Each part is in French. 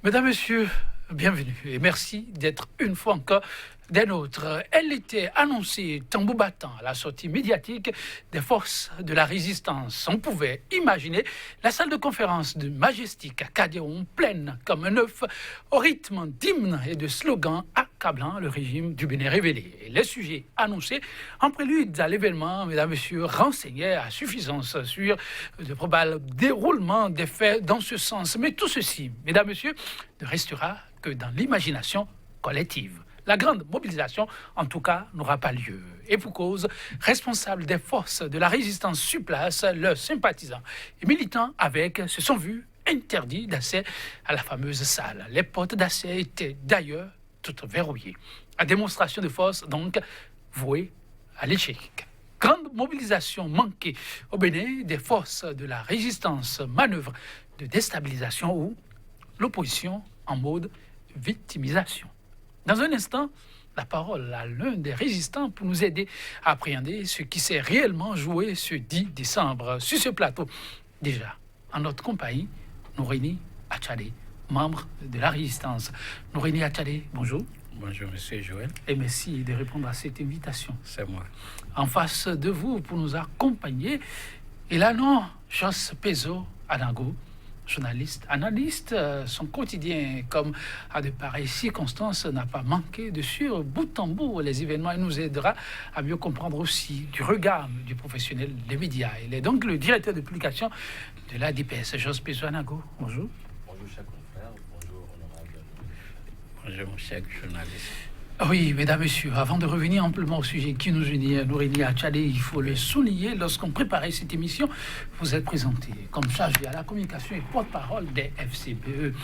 Mesdames, Messieurs, bienvenue et merci d'être une fois encore des nôtres. Elle était annoncée tambour battant à la sortie médiatique des forces de la résistance. On pouvait imaginer la salle de conférence de Majestic à Cadéon pleine comme un œuf au rythme d'hymnes et de slogans accablant le régime du Bénin révélé. Et les sujets annoncés en prélude à l'événement, mesdames, messieurs, renseignaient à suffisance sur le probable déroulement des faits dans ce sens. Mais tout ceci, mesdames, messieurs, ne restera que dans l'imagination collective. La grande mobilisation, en tout cas, n'aura pas lieu. Et pour cause, responsables des forces de la résistance sur place, leurs sympathisants et militants avec se sont vus interdits d'accès à la fameuse salle. Les portes d'accès étaient d'ailleurs toutes verrouillées. La démonstration de force, donc, vouée à l'échec. Grande mobilisation manquée au Bénin des forces de la résistance, manœuvre de déstabilisation ou l'opposition en mode victimisation. Dans un instant, la parole à l'un des résistants pour nous aider à appréhender ce qui s'est réellement joué ce 10 décembre sur ce plateau. Déjà, en notre compagnie, Nourini Achadé, membre de la résistance. Nourini Achadé, bonjour. Bonjour, monsieur Joël. Et merci de répondre à cette invitation. C'est moi. En face de vous, pour nous accompagner, et là, non, Jos Pezo Adango, journaliste, analyste, son quotidien, comme à de pareilles circonstances, n'a pas manqué de suivre bout en bout les événements et nous aidera à mieux comprendre aussi du regard du professionnel des médias. Il est donc le directeur de publication de l'ADPS, Jos Pezo Adango. Bonjour. Bonjour, cher confrère. Bonjour, honorable. Bonjour, mon cher journaliste. Oui, mesdames, messieurs, avant de revenir amplement au sujet qui nous unit, Nourini Achadé, il faut le souligner, lorsqu'on préparait cette émission, vous êtes présenté comme chargé à la communication et porte-parole des FCBE.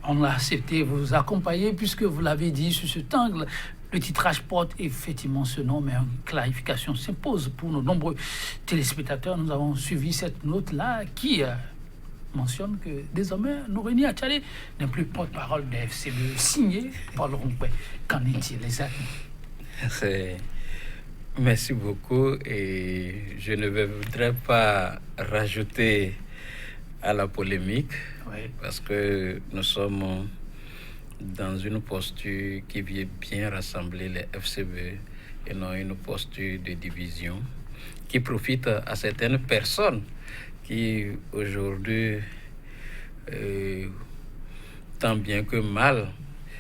On a accepté vous accompagner puisque vous l'avez dit sur cet angle. Le titrage porte effectivement ce nom, mais une clarification s'impose pour nos nombreux téléspectateurs. Nous avons suivi cette note-là qui mentionne que désormais, Nourini Achadé n'est plus porte-parole des FCBE, signé Paul Rompé. Qu'en est-il exactement? Merci beaucoup et je ne voudrais pas rajouter à la polémique parce que nous sommes dans une posture qui vient bien rassembler les FCBE et non une posture de division qui profite à certaines personnes qui aujourd'hui, tant bien que mal,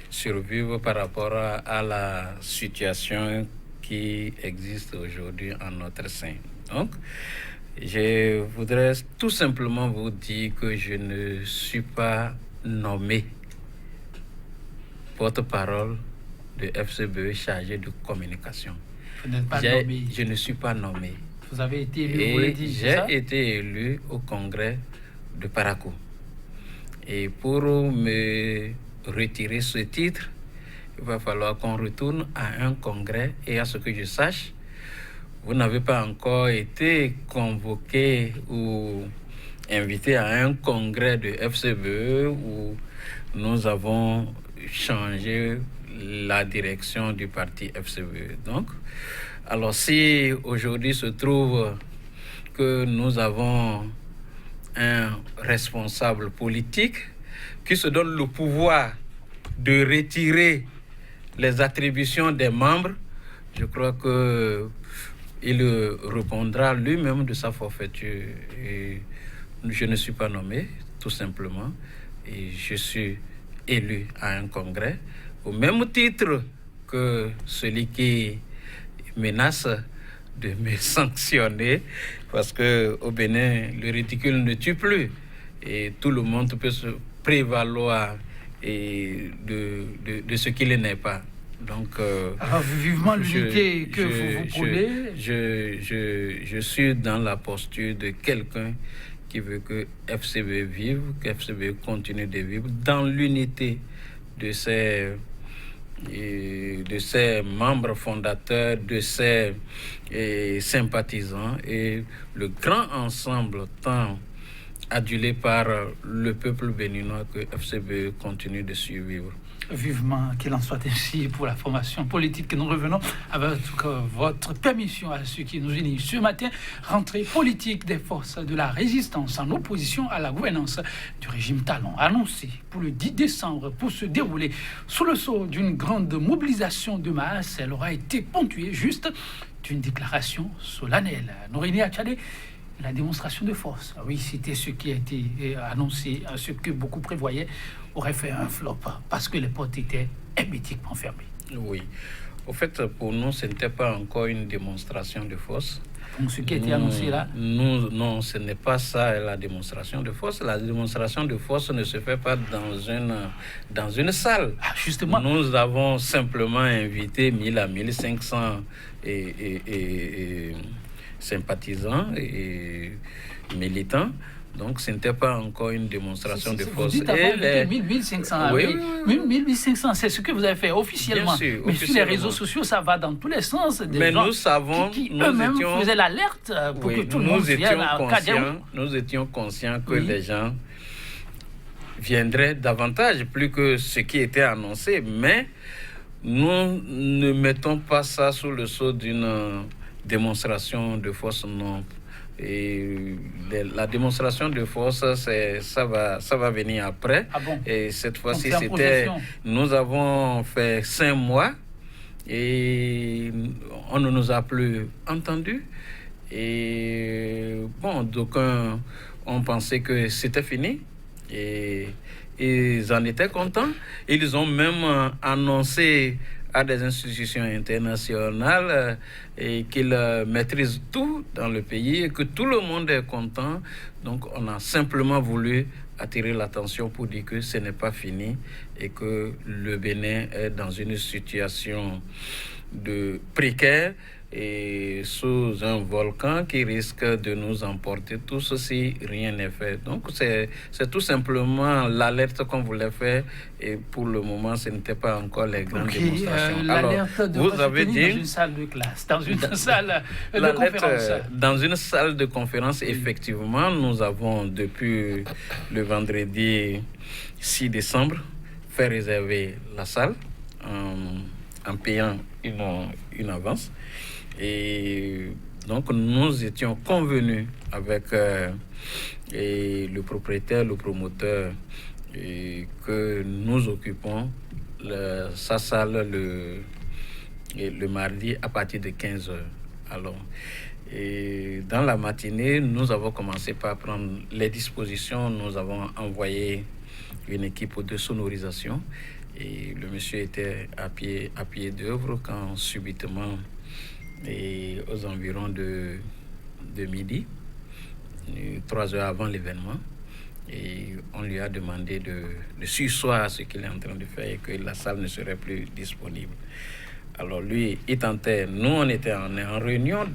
survivent par rapport à la situation qui existe aujourd'hui en notre sein. Donc, je voudrais tout simplement vous dire que je ne suis pas nommé porte-parole de FCBE chargé de communication. Vous n'êtes pas nommé. Je ne suis pas nommé. Vous avez été élu, vous l'avez dit, j'ai été élu au congrès de Parakou. Et pour me retirer ce titre, il va falloir qu'on retourne à un congrès. Et à ce que je sache, vous n'avez pas encore été convoqué ou invité à un congrès de FCBE où nous avons changé la direction du parti FCBE. Donc, alors si aujourd'hui se trouve que nous avons un responsable politique qui se donne le pouvoir de retirer les attributions des membres, je crois qu'il répondra lui-même de sa forfaiture. Et je ne suis pas nommé, tout simplement, et je suis élu à un congrès au même titre que celui qui menace de me sanctionner parce qu'au Bénin, le ridicule ne tue plus et tout le monde peut se prévaloir de ce qu'il n'est pas. Donc, alors, vivement l'unité que vous prônez. Je suis dans la posture de quelqu'un qui veut que FCBE vive, que FCBE continue de vivre dans l'unité de ses membres fondateurs, de ses sympathisants et le grand ensemble tant adulé par le peuple béninois que FCBE continue de survivre. Vivement qu'il en soit ainsi pour la formation politique que nous revenons avec votre permission à ce qui nous unit ce matin. Rentrée politique des forces de la résistance en opposition à la gouvernance du régime Talon annoncée pour le 10 décembre pour se dérouler sous le sceau d'une grande mobilisation de masse. Elle aura été ponctuée juste d'une déclaration solennelle. Norini Achadé, la démonstration de force. Oui, c'était ce qui a été annoncé, ce que beaucoup prévoyaient, aurait fait un flop parce que les portes étaient hermétiquement fermées. Oui. Au fait, pour nous, ce n'était pas encore une démonstration de force. Donc, ce qui a été annoncé là? Non, ce n'est pas ça la démonstration de force. La démonstration de force ne se fait pas dans une salle. Ah, justement. Nous avons simplement invité 1000 à 1500 sympathisants et militants. Donc, ce n'était pas encore une démonstration de force. Vous dites avant 1500. Oui. 1500, c'est ce que vous avez fait officiellement. Bien sûr, mais sur les réseaux sociaux, ça va dans tous les sens. Mais nous savons, qui eux-mêmes faisaient l'alerte pour que tout le monde vienne à Kadiaou. Nous étions conscients que les gens viendraient davantage, plus que ce qui était annoncé. Mais nous ne mettons pas ça sous le sceau d'une démonstration de force, non. Et la démonstration de force, ça va venir après. Ah bon? Et cette fois-ci, c'était... Nous avons fait 5 mois et on ne nous a plus entendus. Et bon, d'aucuns ont pensé que c'était fini. Et ils en étaient contents. Ils ont même annoncé à des institutions internationales et qu'ils maîtrisent tout dans le pays et que tout le monde est content. Donc, on a simplement voulu attirer l'attention pour dire que ce n'est pas fini et que le Bénin est dans une situation de précaire et sous un volcan qui risque de nous emporter tous si rien n'est fait. Donc c'est tout simplement l'alerte qu'on voulait faire et pour le moment ce n'était pas encore les grandes démonstrations. L'alerte vous avez dit dans une salle de classe, dans une salle de conférence. Dans une salle de conférence, effectivement, nous avons depuis le vendredi 6 décembre fait réserver la salle en payant une avance. Et donc, nous étions convenus avec le propriétaire, le promoteur, que nous occupons sa salle le mardi à partir de 15h. Alors, et dans la matinée, nous avons commencé par prendre les dispositions. Nous avons envoyé une équipe de sonorisation et le monsieur était à pied d'œuvre quand subitement, et aux environs de midi, 3 heures avant l'événement, et on lui a demandé de surseoir ce qu'il est en train de faire et que la salle ne serait plus disponible. Alors lui, il tentait, nous on était en réunion,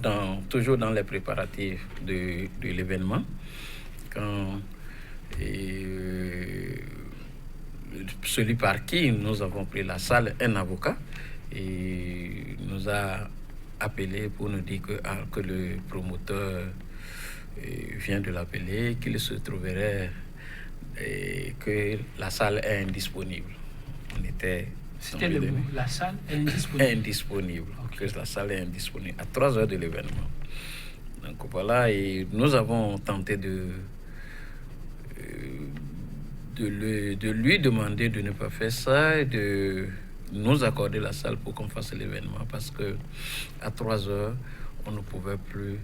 toujours dans les préparatifs de l'événement, quand celui par qui nous avons pris la salle, un avocat, et nous a appelé pour nous dire que le promoteur vient de l'appeler, qu'il se trouverait et que la salle est indisponible. C'était le mot, la salle est indisponible. Indisponible, okay. Que la salle est indisponible à 3 heures de l'événement. Donc voilà, et nous avons tenté de lui demander de ne pas faire ça et de nous accorder la salle pour qu'on fasse l'événement, parce que à 3 heures, on ne pouvait plus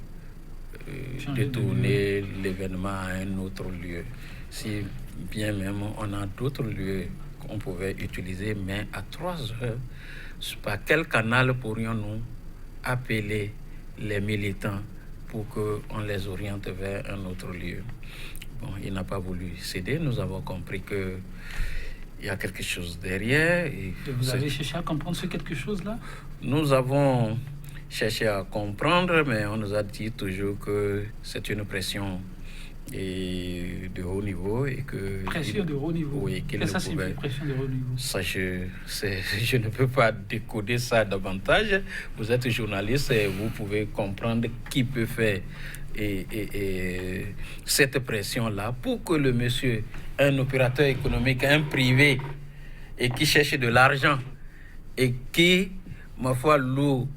détourner l'événement à un autre lieu. Si bien même on a d'autres lieux qu'on pouvait utiliser, mais à 3 heures, par quel canal pourrions-nous appeler les militants pour qu'on les oriente vers un autre lieu? Bon, il n'a pas voulu céder. Nous avons compris que il y a quelque chose derrière. Et vous avez cherché à comprendre ce quelque chose-là? Nous avons cherché à comprendre, mais on nous a dit toujours que c'est une pression de haut niveau et que... Pression de haut niveau? Oui, qu'il ne pouvait... pression de haut niveau? Ça, je ne peux pas décoder ça davantage. Vous êtes journaliste et vous pouvez comprendre qui peut faire cette pression-là pour que le monsieur, un opérateur économique, un privé, et qui cherche de l'argent, et qui, ma foi, loue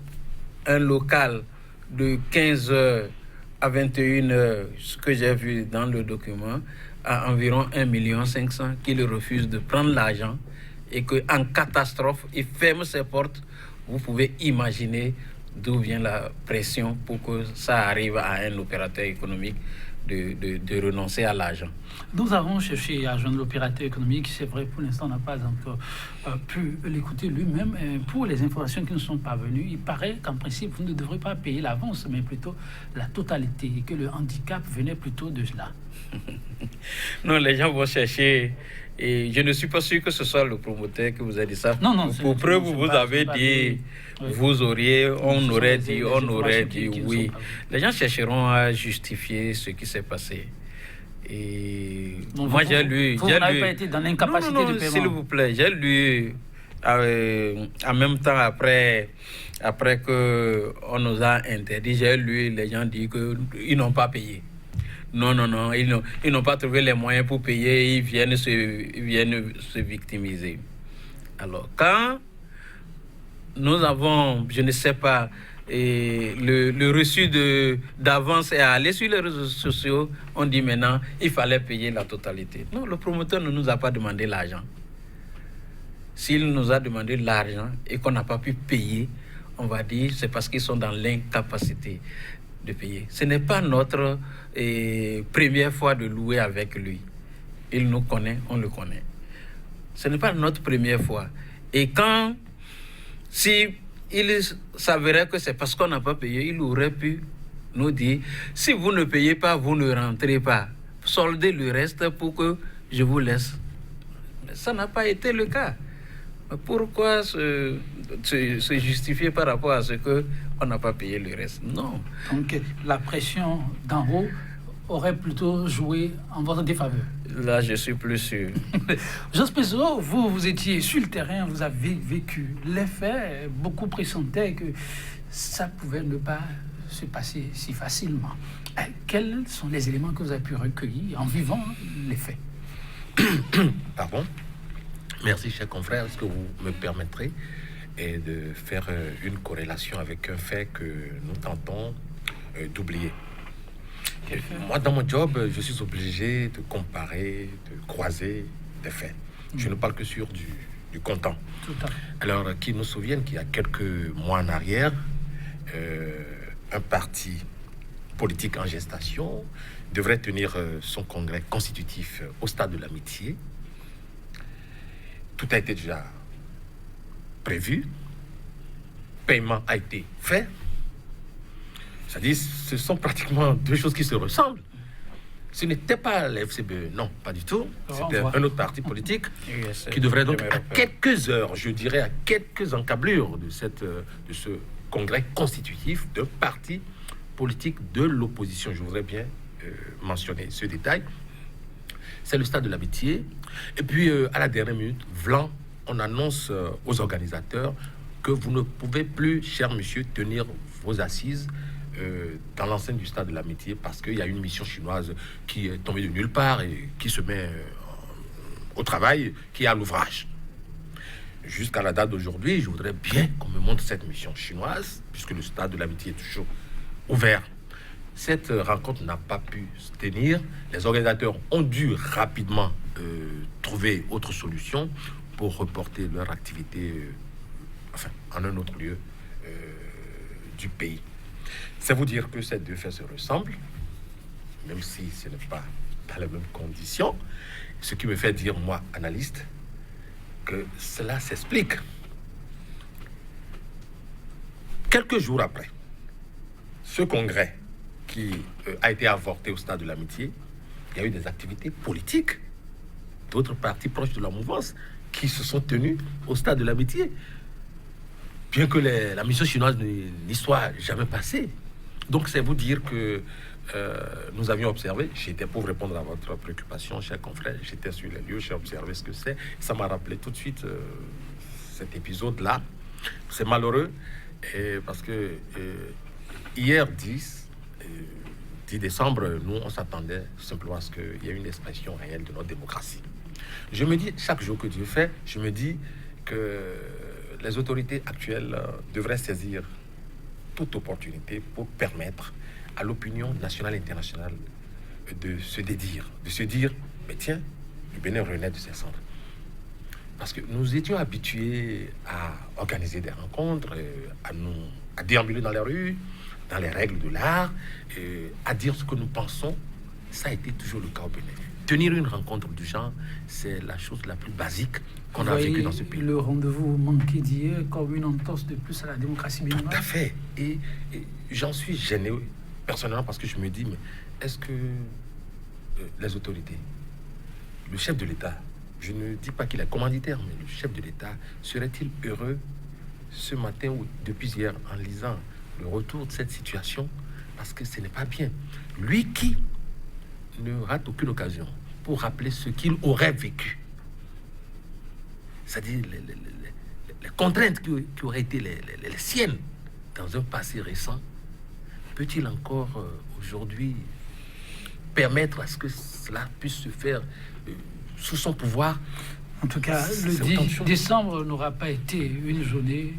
un local de 15h à 21h, ce que j'ai vu dans le document, à environ 1,5 million, qu'il refuse de prendre l'argent et qu'en catastrophe, il ferme ses portes. Vous pouvez imaginer d'où vient la pression pour que ça arrive à un opérateur économique de renoncer à l'argent. Nous avons cherché à joindre l'opérateur économique. C'est vrai, pour l'instant, on n'a pas encore pu l'écouter lui-même. Pour les informations qui nous sont parvenues, il paraît qu'en principe, vous ne devrez pas payer l'avance, mais plutôt la totalité, et que le handicap venait plutôt de là. Non, les gens vont chercher. Et je ne suis pas sûr que ce soit le promoteur qui vous a dit ça. Non. Pour preuve, vous avez dit, vous auriez, on aurait dit, oui. Les gens chercheront à justifier ce qui s'est passé. Et donc, moi, j'ai lu. Vous n'avez pas été dans l'incapacité de paiement. S'il vous plaît, j'ai lu en même temps après qu'on nous a interdit, j'ai lu les gens dire qu'ils n'ont pas payé. Non, ils n'ont pas trouvé les moyens pour payer, ils viennent se victimiser. Alors, quand nous avons, je ne sais pas, le reçu d'avance est allé sur les réseaux sociaux, on dit maintenant, il fallait payer la totalité. Non, le promoteur ne nous a pas demandé l'argent. S'il nous a demandé l'argent et qu'on n'a pas pu payer, on va dire c'est parce qu'ils sont dans l'incapacité de payer. Ce n'est pas notre première fois de louer avec lui. Il nous connaît, on le connaît. Ce n'est pas notre première fois. Et si il s'avérait que c'est parce qu'on n'a pas payé, il aurait pu nous dire, si vous ne payez pas, vous ne rentrez pas. Soldez le reste pour que je vous laisse. Mais ça n'a pas été le cas. Pourquoi se justifier par rapport à ce qu'on n'a pas payé le reste? Non. Donc la pression d'en haut aurait plutôt joué en votre défaveur. Là, je suis plus sûr. Joseph Peseau, vous étiez sur le terrain, vous avez vécu les faits. Beaucoup pressentaient que ça pouvait ne pas se passer si facilement. Quels sont les éléments que vous avez pu recueillir en vivant les faits? Pardon? Merci, chers confrères. Est-ce que vous me permettrez de faire une corrélation avec un fait que nous tentons d'oublier? Moi, dans mon job, je suis obligé de comparer, de croiser des faits. Je ne parle que sur du comptant. Tout à fait. Alors, qui nous souviennent qu'il y a quelques mois en arrière, un parti politique en gestation devrait tenir son congrès constitutif au stade de l'Amitié. Tout a été déjà prévu. Paiement a été fait. C'est-à-dire, ce sont pratiquement deux choses qui se ressemblent. Ce n'était pas la FCBE, non, pas du tout. C'était un autre parti politique qui devrait donc, à quelques heures, je dirais, à quelques encablures de ce congrès constitutif de parti politique de l'opposition. Je voudrais bien mentionner ce détail. C'est le stade de l'Amitié. Et puis, à la dernière minute, on annonce aux organisateurs que vous ne pouvez plus, cher monsieur, tenir vos assises dans l'enceinte du stade de l'Amitié parce qu'il y a une mission chinoise qui est tombée de nulle part et qui se met au travail, qui est à l'ouvrage. Jusqu'à la date d'aujourd'hui, je voudrais bien qu'on me montre cette mission chinoise, puisque le stade de l'Amitié est toujours ouvert. Cette rencontre n'a pas pu se tenir. Les organisateurs ont dû rapidement trouver autre solution pour reporter leur activité en un autre lieu du pays. C'est vous dire que ces deux faits se ressemblent, même si ce n'est pas dans les mêmes conditions. Ce qui me fait dire, moi, analyste, que cela s'explique. Quelques jours après ce congrès qui a été avorté au stade de l'Amitié, il y a eu des activités politiques d'autres partis proches de la mouvance qui se sont tenus au stade de l'Amitié, bien que la mission chinoise n'y soit jamais passée. Donc c'est vous dire que nous avions observé, j'étais pour répondre à votre préoccupation, chers confrères, j'étais sur les lieux, j'ai observé ce que c'est, ça m'a rappelé tout de suite cet épisode-là. C'est malheureux parce que hier 10 10 décembre, nous, on s'attendait simplement à ce qu'il y ait une expression réelle de notre démocratie. Je me dis, chaque jour que Dieu fait, je me dis que les autorités actuelles devraient saisir toute opportunité pour permettre à l'opinion nationale et internationale de se dédire, de se dire, mais tiens, le Bénin renaît de ses cendres. Parce que nous étions habitués à organiser des rencontres, à déambuler dans les rues, dans les règles de l'art, à dire ce que nous pensons. Ça a été toujours le cas au Bénin. Tenir une rencontre du genre, c'est la chose la plus basique qu'on a vécue dans ce pays. Le rendez-vous manqué d'hier comme une entorse de plus à la démocratie béninoise. Tout à fait. Et j'en suis gêné personnellement parce que je me dis, mais est-ce que les autorités, le chef de l'État, je ne dis pas qu'il est commanditaire, mais le chef de l'État, serait-il heureux ce matin ou depuis hier en lisant le retour de cette situation? Parce que ce n'est pas bien. Lui qui ne rate aucune occasion pour rappeler ce qu'il aurait vécu, c'est-à-dire les contraintes qui auraient été les siennes dans un passé récent, peut-il encore aujourd'hui permettre à ce que cela puisse se faire sous son pouvoir? En tout cas, le 10 décembre n'aura pas été une journée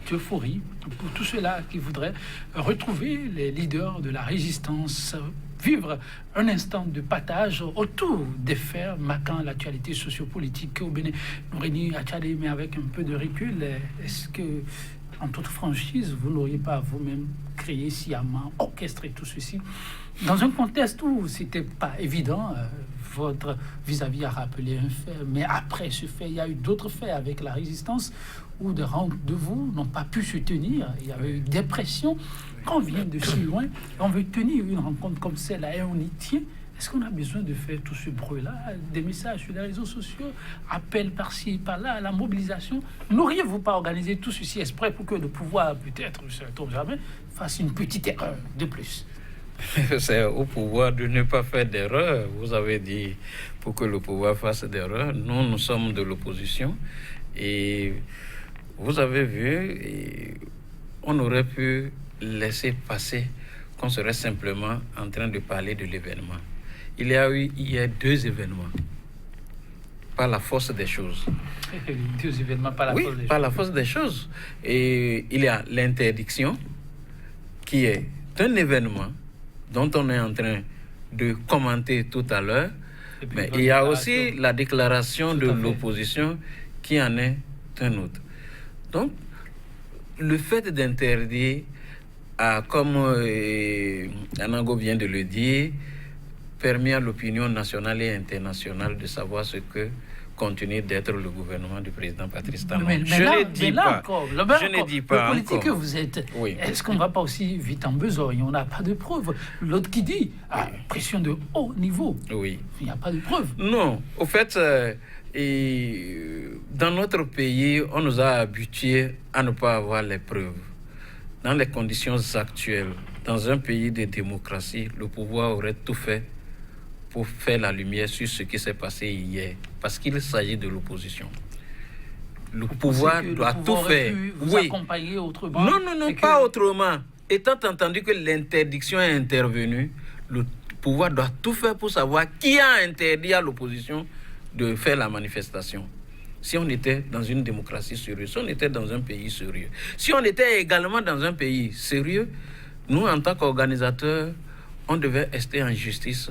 d'euphorie pour tous ceux-là qui voudraient retrouver les leaders de la résistance, vivre un instant de partage autour des faits marquant l'actualité sociopolitique au Bénin. Nouréni Achadé, mais avec un peu de recul, est-ce que, en toute franchise, vous n'auriez pas vous-même créé sciemment, orchestré tout ceci dans un contexte où c'était pas évident? Votre vis-à-vis a rappelé un fait, mais après ce fait, il y a eu d'autres faits avec la résistance où des rendez-vous n'ont pas pu se tenir. Il y avait eu des pressions. Quand on vient de si loin, on veut tenir une rencontre comme celle-là et on y tient. Est-ce qu'on a besoin de faire tout ce bruit-là? Des messages sur les réseaux sociaux, appels par-ci, par-là, à la mobilisation. N'auriez-vous pas organisé tout ceci exprès pour que le pouvoir, peut-être, je ne tombe jamais, fasse une petite erreur de plus? C'est au pouvoir de ne pas faire d'erreur. Vous avez dit pour que le pouvoir fasse d'erreur. Nous sommes de l'opposition. Et vous avez vu, on aurait pu laisser passer qu'on serait simplement en train de parler de l'événement. Il y a eu hier 2 événements. Par la force des choses. 2 événements par la force des choses. Par la force des choses. Et il y a l'interdiction qui est un événement dont on est en train de commenter tout à l'heure, mais il y a aussi la déclaration de l'opposition qui en est un autre. Donc, le fait d'interdire, comme Anango vient de le dire, permet à l'opinion nationale et internationale de savoir ce que continue d'être le gouvernement du président Patrice Talon. Je ne dis pas. Le politique que vous êtes, est-ce qu'on ne va pas aussi vite en besogne? On n'a pas de preuves. L'autre qui dit, pression de haut niveau. Oui. Il n'y a pas de preuves. Non. Au fait, dans notre pays, on nous a habitués à ne pas avoir les preuves. Dans les conditions actuelles, dans un pays de démocratie, le pouvoir aurait tout fait pour faire la lumière sur ce qui s'est passé hier, parce qu'il s'agit de l'opposition. Le pouvoir doit tout faire. Vous accompagner autrement? Non, pas autrement. Étant entendu que l'interdiction est intervenue, le pouvoir doit tout faire pour savoir qui a interdit à l'opposition de faire la manifestation. Si on était dans une démocratie sérieuse, si on était dans un pays sérieux, si on était également dans un pays sérieux, nous, en tant qu'organisateurs, on devait rester en justice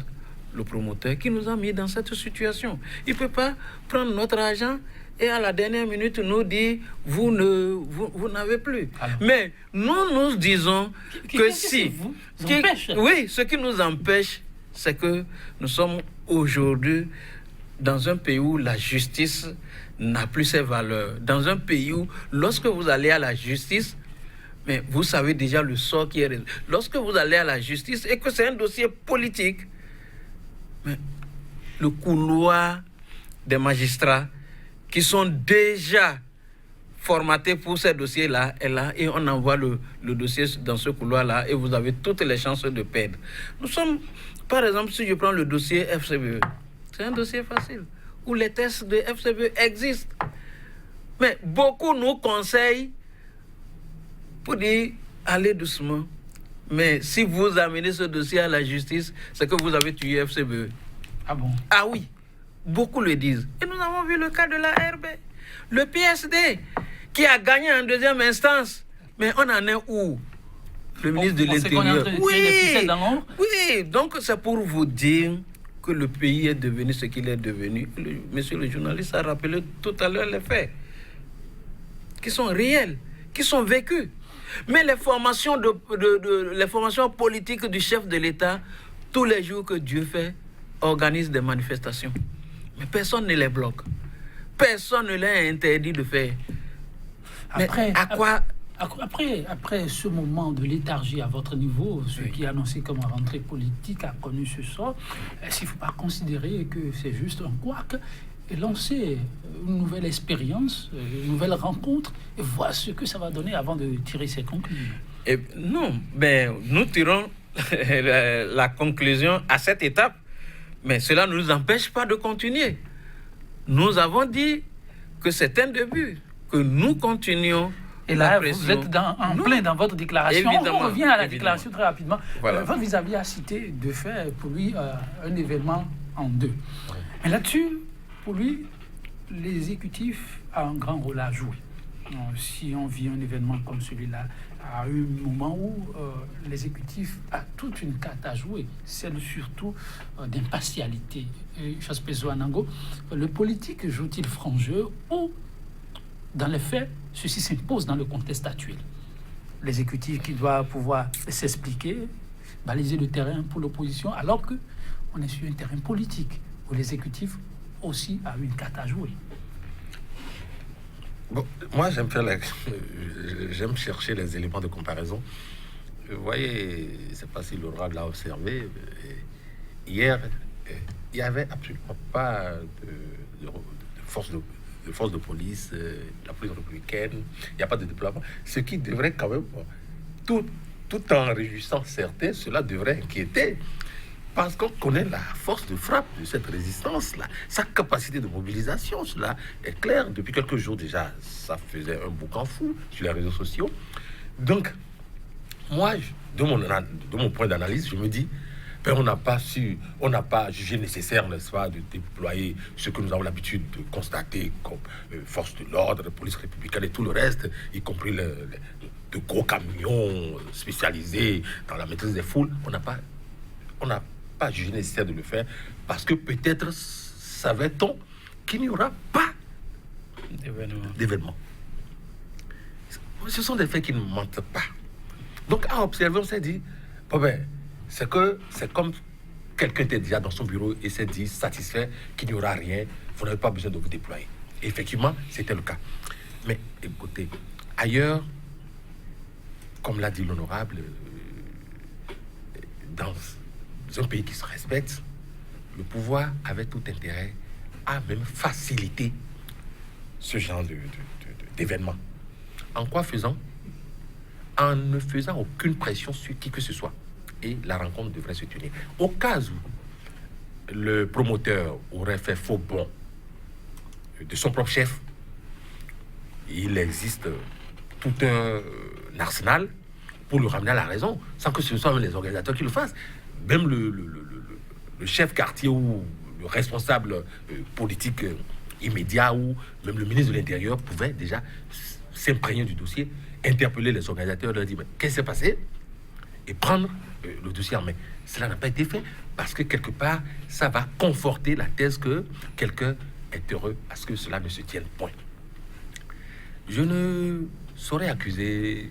le promoteur qui nous a mis dans cette situation. Il ne peut pas prendre notre argent et à la dernière minute nous dire vous n'avez plus. Alors, mais nous disons que si... ce qui nous empêche, c'est que nous sommes aujourd'hui dans un pays où la justice n'a plus ses valeurs. Dans un pays où, lorsque vous allez à la justice, mais vous savez déjà le sort qui est... Lorsque vous allez à la justice et que c'est un dossier politique, mais le couloir des magistrats qui sont déjà formatés pour ces dossiers-là est là et on envoie le dossier dans ce couloir-là et vous avez toutes les chances de perdre. Nous sommes, par exemple, si je prends le dossier FCBE, c'est un dossier facile où les tests de FCBE existent. Mais beaucoup nous conseillent pour dire allez doucement. Mais si vous amenez ce dossier à la justice, c'est que vous avez tué FCBE. Ah bon? Ah oui, beaucoup le disent. Et nous avons vu le cas de la RB. Le PSD, qui a gagné en deuxième instance. Mais on en est où? Le ministre de l'Intérieur. Oui, donc c'est pour vous dire que le pays est devenu ce qu'il est devenu. Monsieur le journaliste a rappelé tout à l'heure les faits, qui sont réels, qui sont vécus. Mais les formations, les formations politiques du chef de l'État, tous les jours que Dieu fait, organisent des manifestations. Mais personne ne les bloque. Personne ne les interdit de faire. Après, mais à quoi... Après ce moment de léthargie à votre niveau, ce qui est annoncé comme rentrée politique a connu ce sort, est-ce qu'il ne faut pas considérer que c'est juste un couac et lancer une nouvelle expérience, une nouvelle rencontre et voir ce que ça va donner avant de tirer ses conclusions? Non, mais nous tirons la conclusion à cette étape, mais cela ne nous empêche pas de continuer. Nous avons dit que c'est un début, que nous continuons. Et là, vous êtes en plein dans votre déclaration. On revient à la déclaration très rapidement. Voilà. Votre vis-à-vis a cité de fait pour lui un événement en deux. Mais là-dessus, pour lui, l'exécutif a un grand rôle à jouer. Si on vit un événement comme celui-là, à un moment où l'exécutif a toute une carte à jouer, celle surtout d'impartialité. Chaspezo Anango, le politique joue-t-il franc jeu ou, dans les faits, ceci s'impose dans le contexte actuel? L'exécutif qui doit pouvoir s'expliquer, baliser le terrain pour l'opposition, alors qu'on est sur un terrain politique où l'exécutif aussi a une carte à jouer. Bon, moi, j'aime chercher les éléments de comparaison. Vous voyez, je ne sais pas si l'honorable l'a observé, hier, il n'y avait absolument pas de force de police, la police républicaine, il n'y a pas de déploiement. Ce qui devrait quand même, tout en réjouissant certains, cela devrait inquiéter. Parce qu'on connaît la force de frappe de cette résistance-là, sa capacité de mobilisation, cela est clair. Depuis quelques jours déjà, ça faisait un boucan fou sur les réseaux sociaux. Donc, moi, de mon point d'analyse, je me dis, on n'a pas jugé nécessaire, n'est-ce pas, de déployer ce que nous avons l'habitude de constater comme force de l'ordre, police républicaine et tout le reste, y compris de gros camions spécialisés dans la maîtrise des foules. On n'a pas jugé nécessaire de le faire parce que peut-être savait-on qu'il n'y aura pas d'événement. Ce sont des faits qui ne mentent pas. Donc, à observer, on s'est dit, c'est comme quelqu'un était déjà dans son bureau et s'est dit satisfait qu'il n'y aura rien, vous n'avez pas besoin de vous déployer. Et effectivement, c'était le cas. Mais écoutez, ailleurs, comme l'a dit l'honorable, dans un pays qui se respecte, le pouvoir avait tout intérêt à même faciliter ce genre d'événement. En quoi faisant? En ne faisant aucune pression sur qui que ce soit. Et la rencontre devrait se tenir. Au cas où le promoteur aurait fait faux bond de son propre chef, il existe tout un arsenal pour le ramener à la raison, sans que ce soit les organisateurs qui le fassent. Même le chef quartier ou le responsable politique immédiat ou même le ministre de l'Intérieur pouvait déjà s'imprégner du dossier, interpeller les organisateurs, leur dire mais qu'est-ce qui s'est passé et prendre le dossier en main. Cela n'a pas été fait parce que quelque part, ça va conforter la thèse que quelqu'un est heureux parce que cela ne se tienne point. Je ne saurais accuser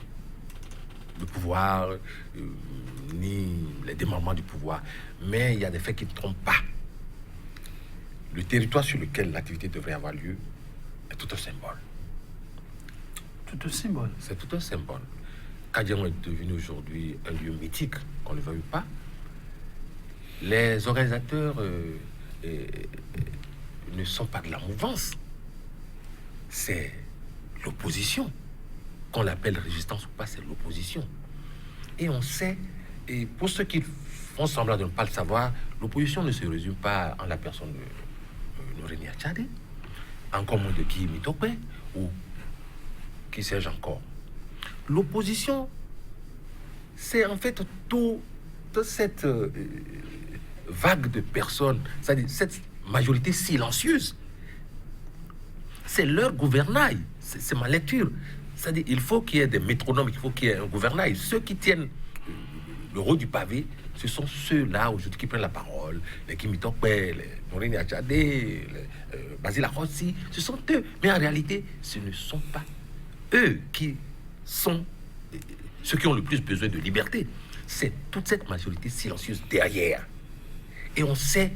le pouvoir ni les démembrements du pouvoir, mais il y a des faits qui ne trompent pas. Le territoire sur lequel l'activité devrait avoir lieu est tout un symbole. Tout un symbole. C'est tout un symbole. Kadian est devenu aujourd'hui un lieu mythique, qu'on ne le veuille pas. Les organisateurs ne sont pas de la mouvance. C'est l'opposition. Qu'on l'appelle résistance ou pas, c'est l'opposition. Et on sait, et pour ceux qui font semblant de ne pas le savoir, l'opposition ne se résume pas en la personne de Rémi Tchadé, encore moins de Guy Mitopé, ou qui sais-je encore. L'opposition, c'est en fait toute cette vague de personnes, c'est-à-dire cette majorité silencieuse. C'est leur gouvernail, c'est ma lecture. C'est-à-dire il faut qu'il y ait des métronomes, il faut qu'il y ait un gouvernail. Ceux qui tiennent le rôle du pavé, ce sont ceux-là aujourd'hui qui prennent la parole, les Kimi Tokpe, les Maureen Achade, les Basile Arossi, ce sont eux. Mais en réalité, ce ne sont pas eux qui sont ceux qui ont le plus besoin de liberté. C'est toute cette majorité silencieuse derrière. Et on sait,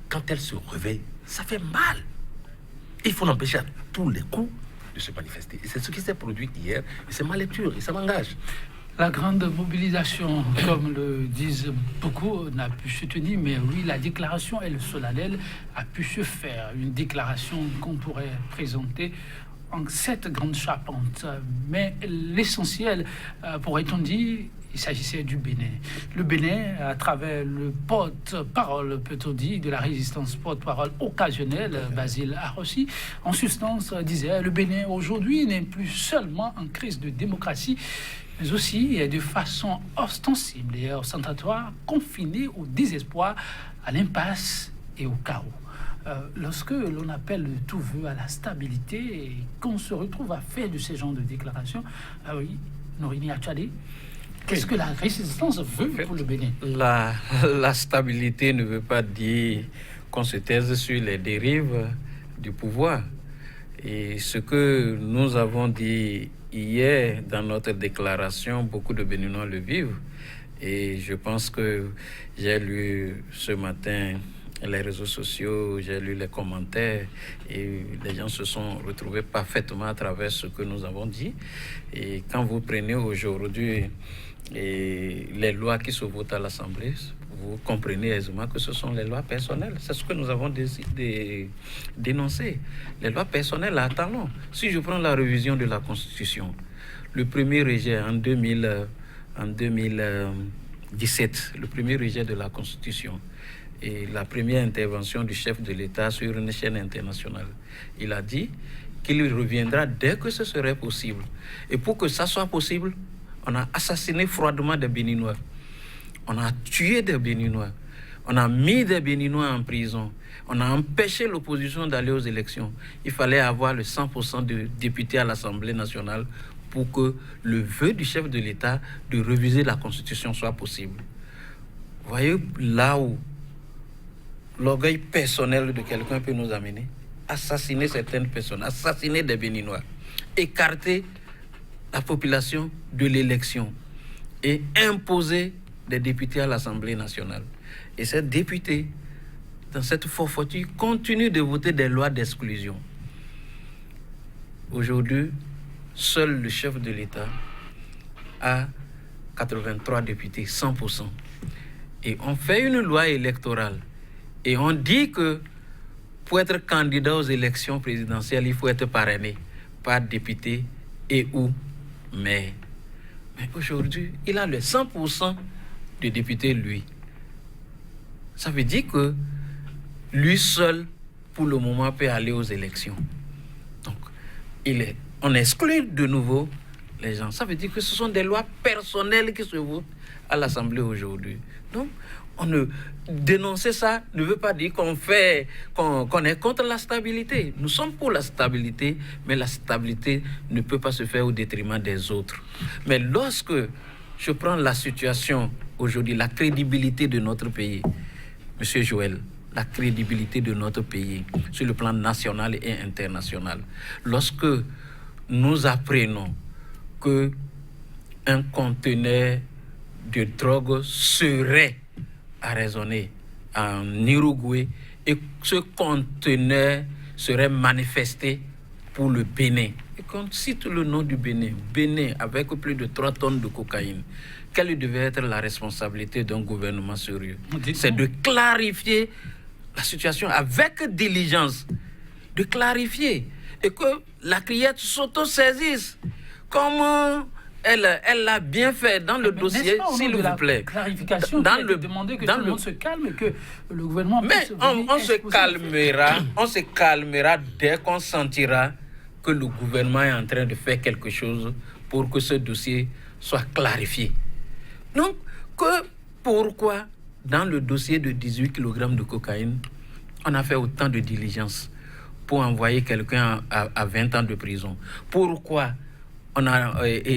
quand elle se réveille, ça fait mal. Il faut l'empêcher à tous les coups de se manifester. Et c'est ce qui s'est produit hier. Et c'est ma lecture, et ça m'engage. La grande mobilisation, comme le disent beaucoup, n'a pu se tenir, mais oui, la déclaration et le solennel a pu se faire. Une déclaration qu'on pourrait présenter en 7 grandes charpentes. Mais l'essentiel, pourrait-on dire, il s'agissait du Bénin. Le Bénin, à travers le porte-parole, peut-on dire, de la résistance porte-parole occasionnelle, Basile Arossi, en substance, disait, le Bénin aujourd'hui n'est plus seulement en crise de démocratie, mais aussi de façon ostensible et ostentatoire, confiné au désespoir, à l'impasse et au chaos. Lorsque l'on appelle de tout vœu à la stabilité et qu'on se retrouve à faire de ces genres de déclarations, oui, Norini Achade, qu'est-ce que la résistance veut pour le Bénin? La stabilité ne veut pas dire qu'on se taise sur les dérives du pouvoir. Et ce que nous avons dit hier dans notre déclaration, beaucoup de Béninois le vivent. Et je pense que j'ai lu ce matin les réseaux sociaux, j'ai lu les commentaires et les gens se sont retrouvés parfaitement à travers ce que nous avons dit. Et quand vous prenez aujourd'hui les lois qui se votent à l'Assemblée, vous comprenez aisément que ce sont les lois personnelles. C'est ce que nous avons dénoncé. Les lois personnelles à talons. Si je prends la révision de la Constitution, le premier rejet en 2017, le premier rejet de la Constitution et la première intervention du chef de l'État sur une chaîne internationale, il a dit qu'il reviendra dès que ce serait possible. Et pour que ça soit possible, on a assassiné froidement des Béninois. On a tué des Béninois. On a mis des Béninois en prison. On a empêché l'opposition d'aller aux élections. Il fallait avoir le 100% de députés à l'Assemblée nationale pour que le vœu du chef de l'État de réviser la Constitution soit possible. Vous voyez là où l'orgueil personnel de quelqu'un peut nous amener. Assassiner certaines personnes, assassiner des Béninois, écarter la population de l'élection et imposer des députés à l'Assemblée nationale. Et ces députés, dans cette forfaiture, continuent de voter des lois d'exclusion. Aujourd'hui, seul le chef de l'État a 83 députés, 100%. Et on fait une loi électorale. Et on dit que pour être candidat aux élections présidentielles, il faut être parrainé par député et ou maire. Mais aujourd'hui, il a le 100% de députés, lui. Ça veut dire que lui seul, pour le moment, peut aller aux élections. Donc, on exclut de nouveau les gens. Ça veut dire que ce sont des lois personnelles qui se votent à l'Assemblée aujourd'hui. Donc, dénoncer ça ne veut pas dire qu'on est contre la stabilité. Nous sommes pour la stabilité, mais la stabilité ne peut pas se faire au détriment des autres. Mais lorsque je prends la situation aujourd'hui, la crédibilité de notre pays, Monsieur Joël, la crédibilité de notre pays sur le plan national et international, lorsque nous apprenons qu'un conteneur de drogue serait arraisonné en Uruguay et ce conteneur serait manifesté pour le Bénin. Et qu'on cite le nom du Bénin, Bénin avec plus de 3 tonnes de cocaïne, quelle devait être la responsabilité d'un gouvernement sérieux? C'est de clarifier la situation avec diligence, de clarifier et que la criette s'auto-saisisse. Comment elle l'a bien fait dans le dossier, s'il vous plaît. Clarification, demander que tout le monde se calme et que le gouvernement puisse on se calmera dès qu'on sentira que le gouvernement est en train de faire quelque chose pour que ce dossier soit clarifié. Donc, pourquoi, dans le dossier de 18 kg de cocaïne, on a fait autant de diligence pour envoyer quelqu'un à 20 ans de prison? Pourquoi on a les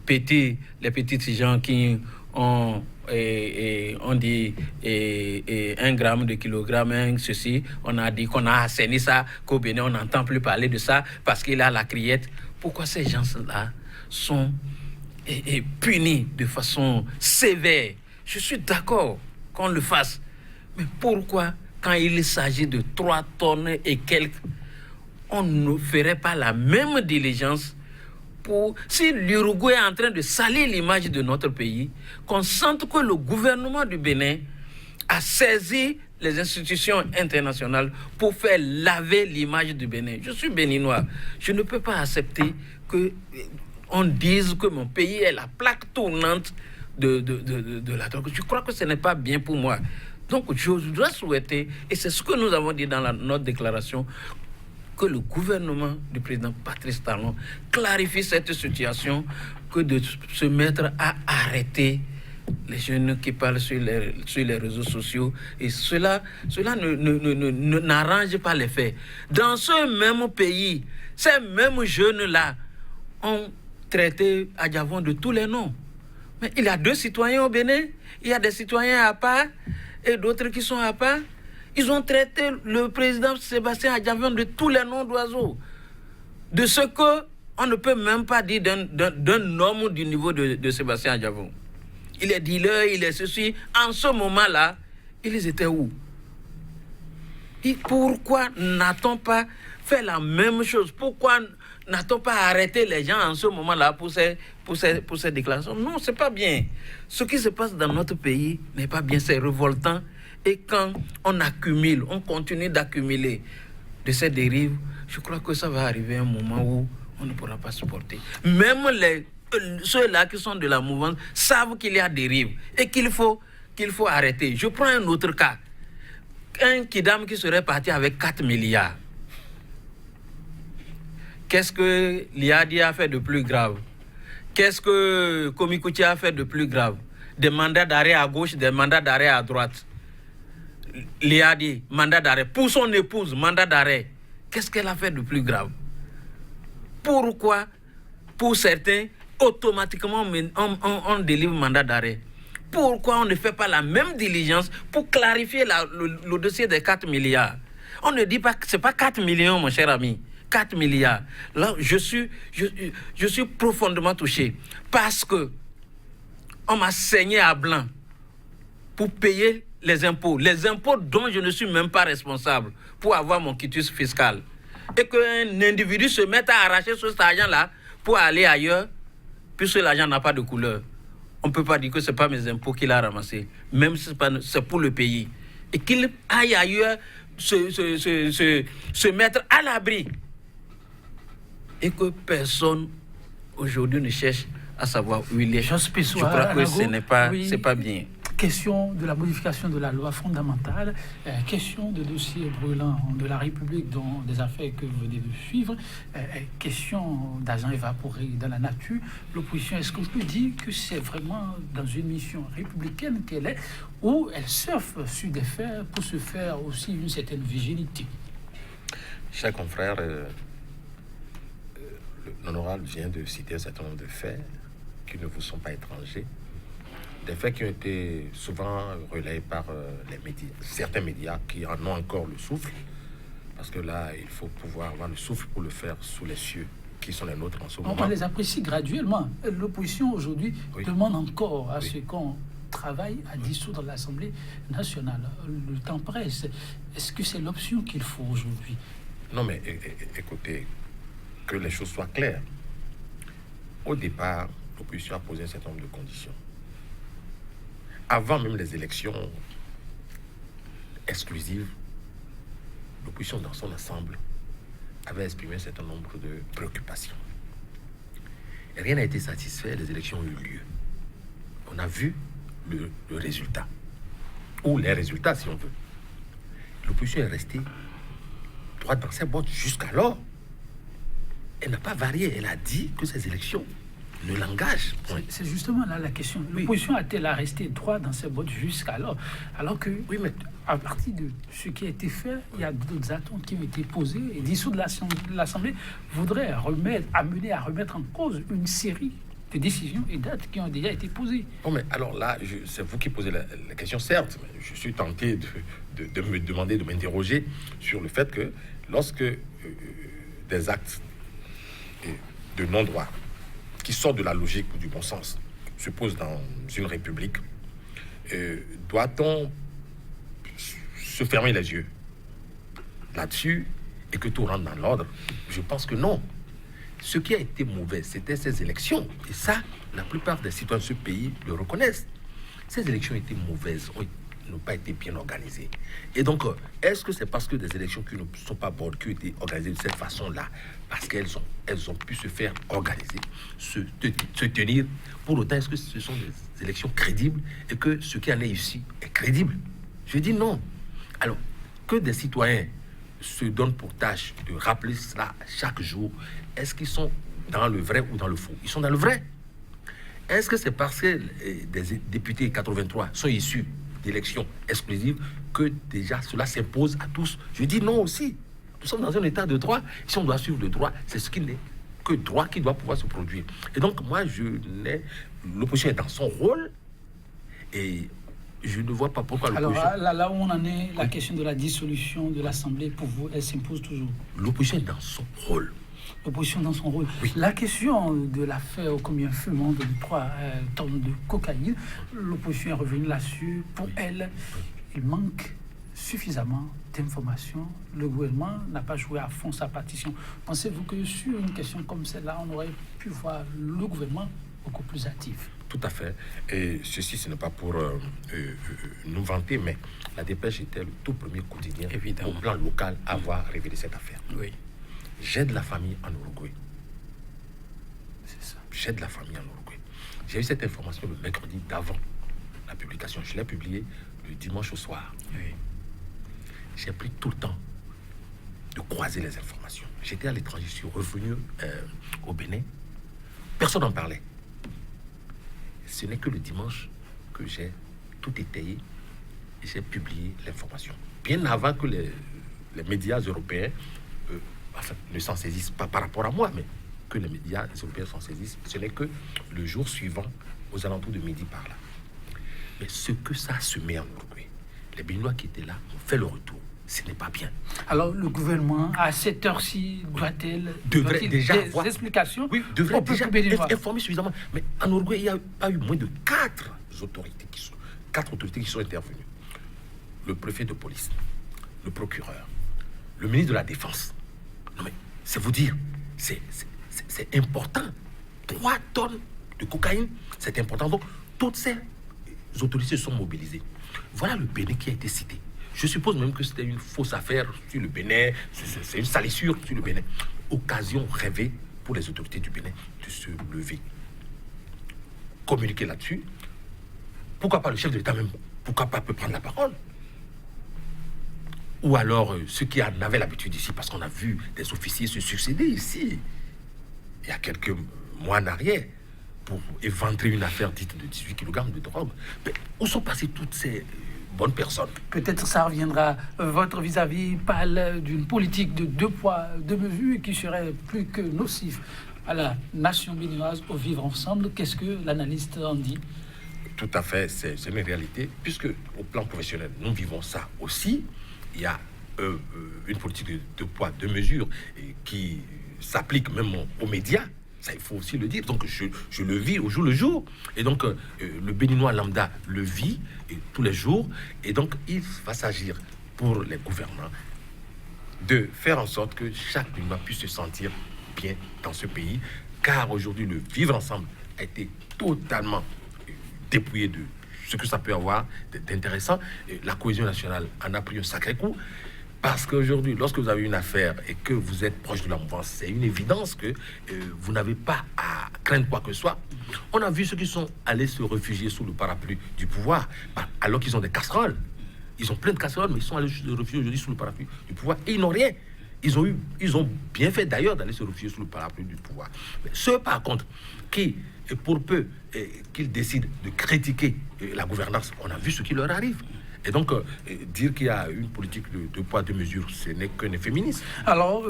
petits gens qui ont on dit 1 gramme de kilogramme, ceci, on a dit qu'on a assaini ça, qu'au Bénin on n'entend plus parler de ça parce qu'il a la criette. Pourquoi ces gens-là sont punis de façon sévère? Je suis d'accord qu'on le fasse, mais pourquoi quand il s'agit de 3 tonnes et quelques, on ne ferait pas la même diligence? Si l'Uruguay est en train de salir l'image de notre pays, qu'on sente que le gouvernement du Bénin a saisi les institutions internationales pour faire laver l'image du Bénin. Je suis béninois. Je ne peux pas accepter qu'on dise que mon pays est la plaque tournante de la drogue. Je crois que ce n'est pas bien pour moi. Donc je dois souhaiter, et c'est ce que nous avons dit dans notre déclaration, que le gouvernement du président Patrice Talon clarifie cette situation, que de se mettre à arrêter les jeunes qui parlent sur les réseaux sociaux. Et cela n'arrange pas les faits. Dans ce même pays, ces mêmes jeunes-là ont traité Adjavon de tous les noms. Mais il y a 2 citoyens au Bénin, il y a des citoyens à part et d'autres qui sont à part. Ils ont traité le président Sébastien Adjavon de tous les noms d'oiseaux. De ce qu'on ne peut même pas dire d'un homme du niveau de Sébastien Adjavon. Il est dealer, il est ceci. En ce moment-là, ils étaient où? Et pourquoi n'a-t-on pas fait la même chose? Pourquoi n'a-t-on pas arrêté les gens en ce moment-là pour ces déclarations? Non, c'est pas bien. Ce qui se passe dans notre pays n'est pas bien, c'est révoltant. Et quand on accumule, on continue d'accumuler de ces dérives, je crois que ça va arriver un moment où on ne pourra pas supporter. Même ceux-là qui sont de la mouvance savent qu'il y a dérive et qu'il faut arrêter. Je prends un autre cas. Un kidam qui serait parti avec 4 milliards. Qu'est-ce que Liadi a fait de plus grave? Qu'est-ce que Komikuti a fait de plus grave? Des mandats d'arrêt à gauche, des mandats d'arrêt à droite. Liadi, mandat d'arrêt. Pour son épouse, mandat d'arrêt. Qu'est-ce qu'elle a fait de plus grave? Pourquoi, pour certains, automatiquement, on délivre mandat d'arrêt? Pourquoi on ne fait pas la même diligence pour clarifier le dossier des 4 milliards? On ne dit pas que ce n'est pas 4 millions, mon cher ami. 4 milliards. Là, je suis profondément touché parce que on m'a saigné à blanc pour payer les impôts dont je ne suis même pas responsable pour avoir mon quitus fiscal. Et qu'un individu se mette à arracher cet argent-là pour aller ailleurs, puisque l'argent n'a pas de couleur. On ne peut pas dire que ce n'est pas mes impôts qu'il a ramassés, même si c'est pour le pays. Et qu'il aille ailleurs se mettre à l'abri. Et que personne aujourd'hui ne cherche à savoir où il est. Je crois que ce n'est pas, c'est pas bien. Question de la modification de la loi fondamentale, question de dossiers brûlants de la République dont des affaires que vous venez de suivre, question d'argent évaporé dans la nature. L'opposition, est-ce qu'on peut dire que c'est vraiment dans une mission républicaine qu'elle est, où elle surfe sur des faits pour se faire aussi une certaine vigilité? Chers confrères, l'honorable vient de citer un certain nombre de faits qui ne vous sont pas étrangers. Des faits qui ont été souvent relayés par certains médias qui en ont encore le souffle, parce que là, il faut pouvoir avoir le souffle pour le faire sous les cieux qui sont les nôtres en ce moment. On les apprécie graduellement. L'opposition aujourd'hui demande encore à ce qu'on travaille à dissoudre l'Assemblée nationale. Le temps presse. Est-ce que c'est l'option qu'il faut aujourd'hui? Non, mais écoutez, que les choses soient claires. Au départ, l'opposition a posé un certain nombre de conditions. Avant même les élections exclusives, l'opposition dans son ensemble avait exprimé un certain nombre de préoccupations. Et rien n'a été satisfait, les élections ont eu lieu. On a vu le résultat, ou les résultats si on veut. L'opposition est restée droite dans ses bottes jusqu'alors. Elle n'a pas varié, elle a dit que ces élections ne l'engage. C'est justement là la question. L'opposition a-t-elle resté droit dans ses bottes jusqu'alors? Alors que, oui, mais à partir de ce qui a été fait, il y a d'autres attentes qui ont été posées. Et dissoudre l'Assemblée voudrait amener à remettre en cause une série de décisions et dates qui ont déjà été posées. Bon, mais alors là, c'est vous qui posez la question, certes, mais je suis tenté de me demander, de m'interroger sur le fait que lorsque des actes de non-droit qui sortent de la logique ou du bon sens se posent dans une république, doit-on se fermer les yeux là-dessus et que tout rentre dans l'ordre? Je pense que non. Ce qui a été mauvais, c'était ces élections. Et ça, la plupart des citoyens de ce pays le reconnaissent. Ces élections étaient mauvaises, n'ont pas été bien organisées. Et donc, est-ce que c'est parce que des élections qui ne sont pas bonnes, qui ont été organisées de cette façon-là, parce qu'elles ont pu se faire organiser, se tenir, pour autant, est-ce que ce sont des élections crédibles et que ce qui en est ici est crédible? Je dis non. Alors, que des citoyens se donnent pour tâche de rappeler cela chaque jour, est-ce qu'ils sont dans le vrai ou dans le faux? Ils sont dans le vrai. Est-ce que c'est parce que des députés 83 sont issus d'élections exclusives que déjà cela s'impose à tous? Je dis non aussi. Nous sommes dans un état de droit. Si on doit suivre le droit, c'est ce qui n'est que droit qui doit pouvoir se produire. Et donc, moi, l'opposition est dans son rôle et je ne vois pas pourquoi l'opposition... Alors là où on en est, la question de la dissolution de l'Assemblée, pour vous, elle s'impose toujours? L'opposition est dans son rôle. L'opposition dans son rôle. Oui. La question de l'affaire combien fumant de 3 tonnes de cocaïne, l'opposition est revenue là-dessus. Pour elle, il manque suffisamment d'informations. Le gouvernement n'a pas joué à fond sa partition. Pensez-vous que sur une question comme celle-là, on aurait pu voir le gouvernement beaucoup plus actif? Tout à fait. Et ceci, ce n'est pas pour nous vanter, mais la Dépêche était le tout premier quotidien au plan local à avoir révélé cette affaire. Oui. J'aide la famille en Uruguay. C'est ça. J'aide la famille en Uruguay. J'ai eu cette information le mercredi d'avant la publication. Je l'ai publiée le dimanche au soir. Oui. J'ai pris tout le temps de croiser les informations. J'étais à l'étranger, je suis revenu au Bénin. Personne n'en parlait. Ce n'est que le dimanche que j'ai tout étayé et j'ai publié l'information. Bien avant que les médias européens ne s'en saisissent pas par rapport à moi, mais que les médias européens s'en saisissent. Ce n'est que le jour suivant, aux alentours de midi par là. Mais ce que ça se met en Uruguay, les Béninois qui étaient là ont fait le retour. Ce n'est pas bien. Alors le gouvernement, à cette heure-ci, devrait déjà des avoir explications? Oui, devrait au déjà peuple béninois. être informé suffisamment. Mais en Uruguay, il n'y a pas eu moins de 4 autorités qui sont intervenues. Le préfet de police, le procureur, le ministre de la Défense. Non mais, c'est vous dire, c'est important. 3 tonnes de cocaïne, c'est important. Donc, toutes ces autorités sont mobilisées. Voilà le Bénin qui a été cité. Je suppose même que c'était une fausse affaire sur le Bénin, c'est une salissure sur le Bénin. Occasion rêvée pour les autorités du Bénin de se lever, communiquer là-dessus. Pourquoi pas le chef de l'État même? Pourquoi pas peut prendre la parole? Ou alors ceux qui en avaient l'habitude ici, parce qu'on a vu des officiers se succéder ici, il y a quelques mois en arrière, pour éventrer une affaire dite de 18 kg de drogue. Mais où sont passées toutes ces bonnes personnes? Peut-être ça reviendra. Votre vis-à-vis parle d'une politique de 2 poids, 2 mesures qui serait plus que nocif à la nation béninoise au vivre ensemble. Qu'est-ce que l'analyste en dit? Tout à fait, c'est une réalité, puisque au plan professionnel, nous vivons ça aussi. Il y a une politique de 2 poids, 2 mesures qui s'applique même aux médias. Ça, il faut aussi le dire. Donc, je le vis au jour le jour. Et donc, le Béninois lambda le vit tous les jours. Et donc, il va s'agir pour les gouvernants de faire en sorte que chaque Béninois puisse se sentir bien dans ce pays. Car aujourd'hui, le vivre ensemble a été totalement dépouillé de ce que ça peut avoir d'intéressant. La cohésion nationale en a pris un sacré coup. Parce qu'aujourd'hui, lorsque vous avez une affaire et que vous êtes proche de la mouvance, c'est une évidence que vous n'avez pas à craindre quoi que ce soit. On a vu ceux qui sont allés se réfugier sous le parapluie du pouvoir, alors qu'ils ont des casseroles. Ils ont plein de casseroles, mais ils sont allés se réfugier aujourd'hui sous le parapluie du pouvoir et ils n'ont rien. Ils ont bien fait d'ailleurs d'aller se réfugier sous le parapluie du pouvoir. Mais ceux, par contre, qui, pour peu qu'ils décident de critiquer la gouvernance, on a vu ce qui leur arrive. Et donc, dire qu'il y a une politique de poids, de mesure, ce n'est qu'un féministe. Alors,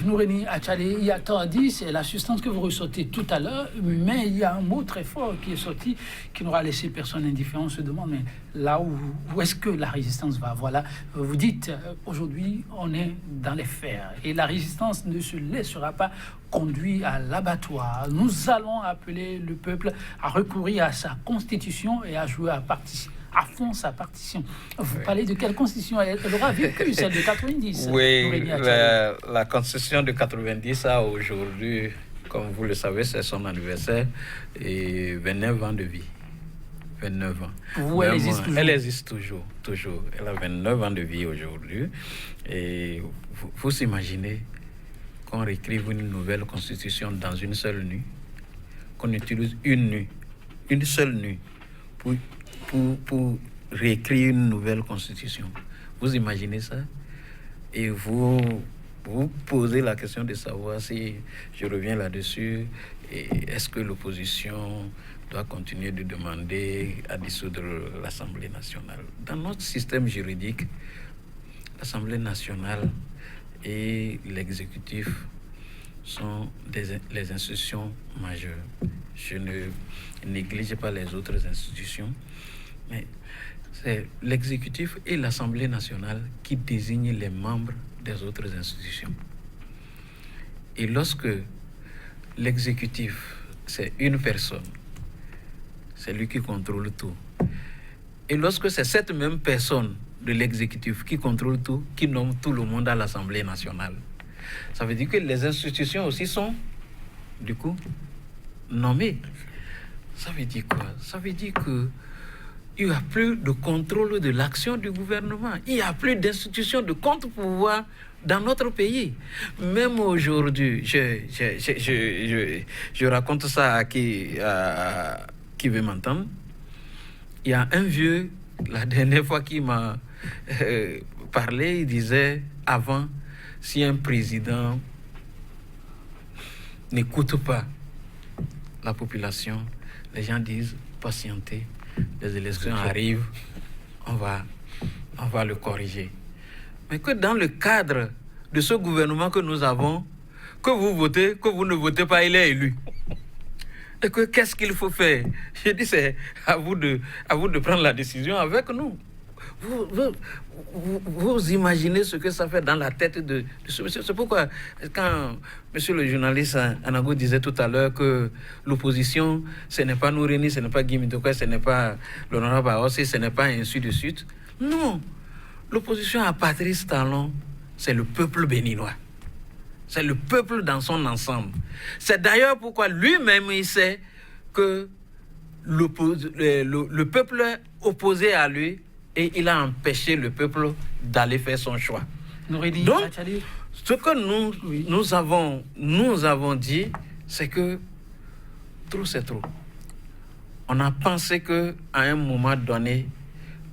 Nouréni Achale, il y a tant à dire, c'est la substance que vous ressortez tout à l'heure, mais il y a un mot très fort qui est sorti, qui n'aura laissé personne indifférent. On se demande, mais là où est-ce que la résistance va? Voilà, vous dites, aujourd'hui, on est dans les fers, et la résistance ne se laissera pas conduire à l'abattoir. Nous allons appeler le peuple à recourir à sa constitution et à jouer à fond sa partition. Vous parlez de quelle constitution? Elle aura vécu, celle de 90. Oui, la constitution de 90 a aujourd'hui, comme vous le savez, c'est son anniversaire, et 29 ans de vie. 29 ans. Vous, elle existe toujours? Elle existe toujours. Elle a 29 ans de vie aujourd'hui. Et vous imaginez qu'on réécrive une nouvelle constitution dans une seule nuit, qu'on utilise une seule nuit pour réécrire une nouvelle constitution. Vous imaginez ça? Et vous posez la question de savoir si, je reviens là-dessus, est-ce que l'opposition doit continuer de demander à dissoudre l'Assemblée nationale? Dans notre système juridique, l'Assemblée nationale et l'exécutif sont les institutions majeures. Je ne néglige pas les autres institutions, mais c'est l'exécutif et l'Assemblée nationale qui désignent les membres des autres institutions. Et lorsque l'exécutif, c'est une personne, c'est lui qui contrôle tout. Et lorsque c'est cette même personne de l'exécutif qui contrôle tout, qui nomme tout le monde à l'Assemblée nationale, ça veut dire que les institutions aussi sont, du coup, nommées. Ça veut dire quoi? Ça veut dire que il n'y a plus de contrôle de l'action du gouvernement. Il n'y a plus d'institutions de contre-pouvoir dans notre pays. Même aujourd'hui, je raconte ça à qui veut m'entendre. Il y a un vieux, la dernière fois qu'il m'a parlé, il disait, avant, si un président n'écoute pas la population, les gens disent, patientez, les élections arrivent, on va le corriger. Mais que dans le cadre de ce gouvernement que nous avons, que vous votez, que vous ne votez pas, il est élu. Et que qu'est-ce qu'il faut faire? Je dis, c'est à vous de prendre la décision avec nous. Vous imaginez ce que ça fait dans la tête de ce monsieur. C'est pourquoi, quand monsieur le journaliste Anago disait tout à l'heure que l'opposition, ce n'est pas Nouréni, ce n'est pas Guy Mitoka, ce n'est pas l'honorable Baossi, ce n'est pas ainsi de suite. Non. L'opposition à Patrice Talon, c'est le peuple béninois. C'est le peuple dans son ensemble. C'est d'ailleurs pourquoi lui-même, il sait que le peuple opposé à lui, et il a empêché le peuple d'aller faire son choix. Donc, ce que nous avons dit, c'est que trop c'est trop. On a pensé qu'à un moment donné,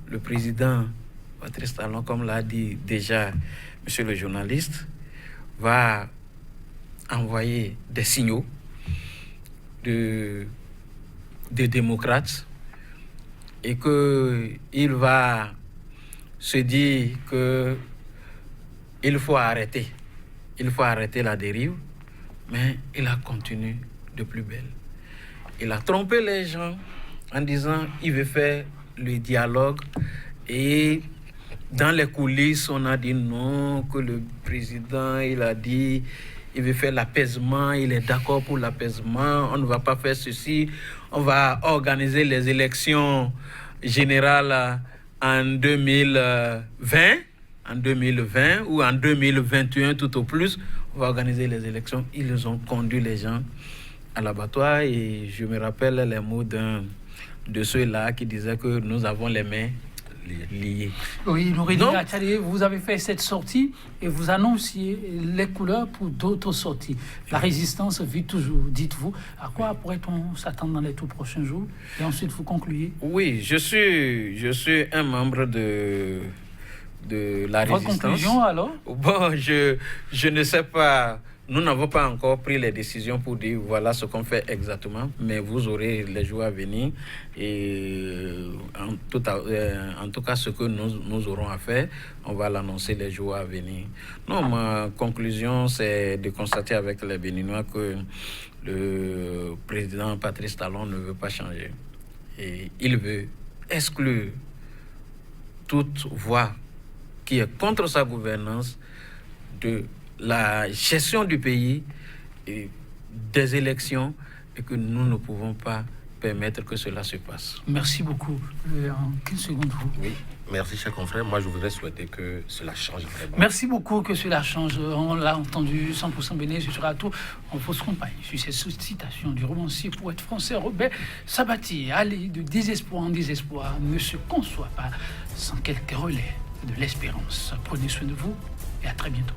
le président Patrice Talon, comme l'a dit déjà monsieur le journaliste, va envoyer des signaux de démocrates et qu'il va se dire qu'il faut arrêter la dérive, mais il a continué de plus belle. Il a trompé les gens en disant qu'il veut faire le dialogue, et dans les coulisses, on a dit non, que le président, il a dit il veut faire l'apaisement, il est d'accord pour l'apaisement, on ne va pas faire ceci, on va organiser les élections générales en 2020 ou en 2021 tout au plus, on va organiser les élections. Ils ont conduit les gens à l'abattoir, et je me rappelle les mots de ceux-là qui disaient que nous avons les mains liées. Oui, Nouréni Achale, vous avez fait cette sortie et vous annonciez les couleurs pour d'autres sorties. La résistance vit toujours, dites-vous. À quoi pourrait-on s'attendre dans les tout prochains jours? Et ensuite, vous concluez. Oui, je suis un membre de la Votre résistance. conclusion alors? Bon, je ne sais pas. Nous n'avons pas encore pris les décisions pour dire voilà ce qu'on fait exactement, mais vous aurez les jours à venir et en tout cas ce que nous aurons à faire, on va l'annoncer les jours à venir. Non, ma conclusion c'est de constater avec les Béninois que le président Patrice Talon ne veut pas changer et il veut exclure toute voix qui est contre sa gouvernance de la gestion du pays et des élections et que nous ne pouvons pas permettre que cela se passe. Merci beaucoup. En 15 secondes, vous. Oui, merci, cher confrère. Moi, je voudrais souhaiter que cela change vraiment. Merci beaucoup, que cela change. On l'a entendu, 100% béné, ce sera tout en fausse campagne. Sur cette citation du romancier poète français Robert Sabatier, aller de désespoir en désespoir ne se conçoit pas sans quelques relais de l'espérance. Prenez soin de vous et à très bientôt.